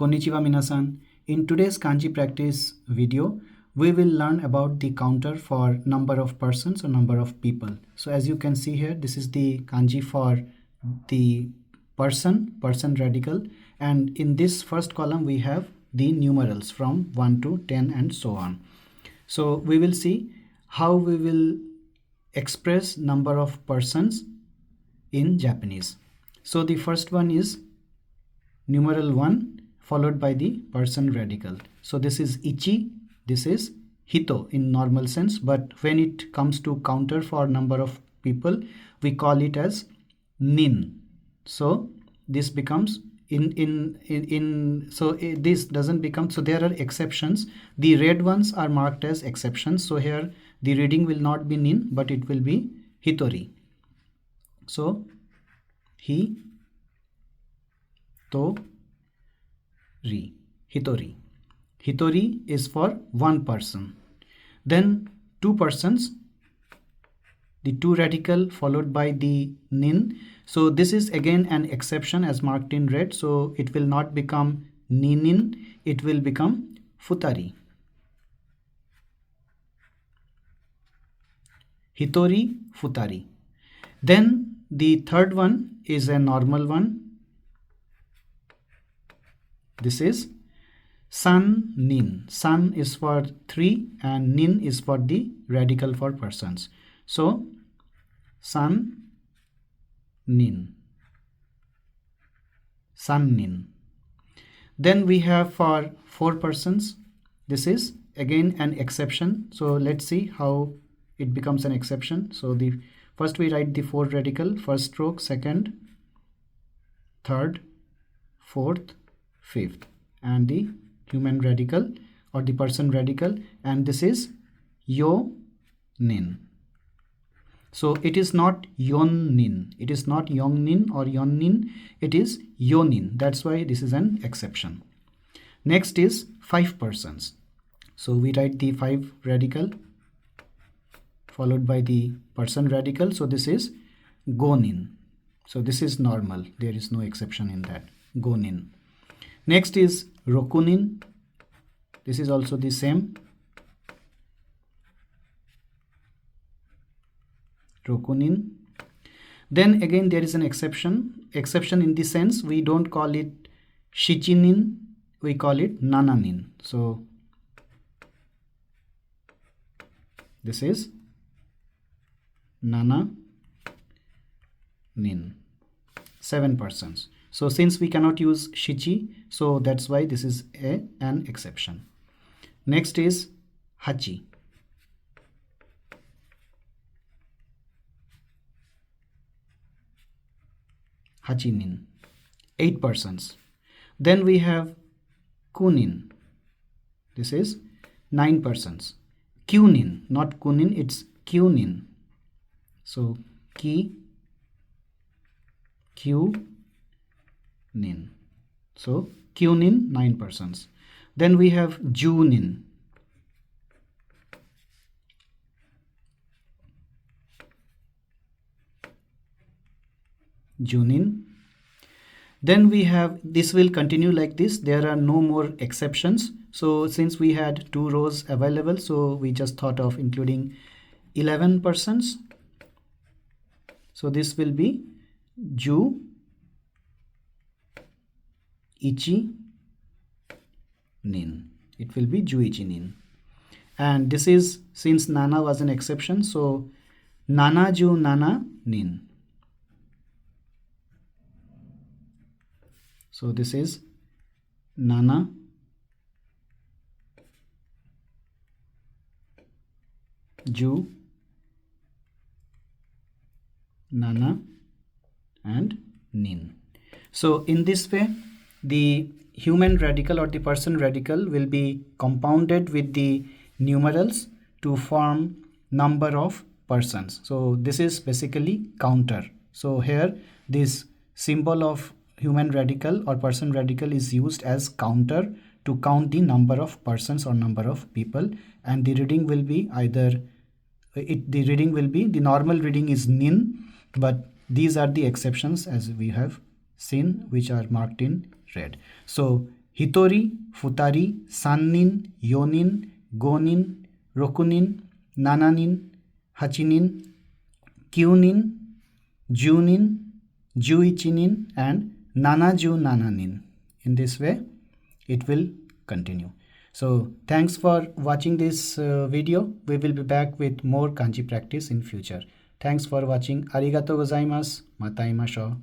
Konnichiwa minasan. In today's kanji practice video, we will learn about the counter for number of persons or number of people. So as you can see here, this is the kanji for the person radical, and in this first column we have the numerals from 1 to 10 and so on. So we will see how we will express number of persons in Japanese. So the first one is numeral 1 followed by the person radical. So this is ichi, this is hito in normal sense, but when it comes to counter for number of people, we call it as nin. So this becomes this doesn't become, so there are exceptions. The red ones are marked as exceptions. So here the reading will not be nin, but it will be hitori. So hitori. Hitori is for one person. Then two persons, the two radical followed by the nin. So this is again an exception as marked in red. So it will not become ninin, it will become futari. Hitori, futari. Then the third one is a normal one. This is san nin. San is for 3 and nin is for the radical for persons. So san nin. San nin. Then we have for 4 persons. This is again an exception. So let's see how it becomes an exception. So the first we write the 4 radical, first stroke, second, third, fourth, fifth, and the human radical or the person radical, and this is yo nin. So it is not yon nin, it is not yong nin or yon nin, it is yo nin. That's why this is an exception. Next is 5 persons. So we write the 5 radical followed by the person radical. So this is gonin. So this is normal, there is no exception in that, gonin. Next is rokunin. This is also the same, rokunin. Then again there is an exception in the sense we don't call it shichinin, we call it nananin. So this is nana nin, 7 persons. So since we cannot use shichi, so that's why this is an exception. Next is hachi. Hachinin, 8 persons. Then we have kunin. This is 9 persons. Kyunin, not kunin, it's kyunin. So nin. So kyunin, 9 persons. Then we have junin. Junin. Then we have, this will continue like this. There are no more exceptions. So since we had 2 rows available, so we just thought of including 11 persons. So this will be ju ichi nin. It will be juichi nin. And this is, since nana was an exception, so nana ju nana nin. So this is nana ju nana and nin. So in this way, the human radical or the person radical will be compounded with the numerals to form number of persons. So this is basically counter. So here this symbol of human radical or person radical is used as counter to count the number of persons or number of people, and the reading will be either the normal reading is nin, but these are the exceptions as we have seen, which are marked in red. So Hitori, futari, sannin, yonin, gonin, rokunin, nananin, hachinin, kyunin, junin, juichinin, and nanaju nananin. In this way, it will continue. So thanks for watching this video. We will be back with more kanji practice in future. Thanks for watching. Arigato gozaimasu. Matai masho.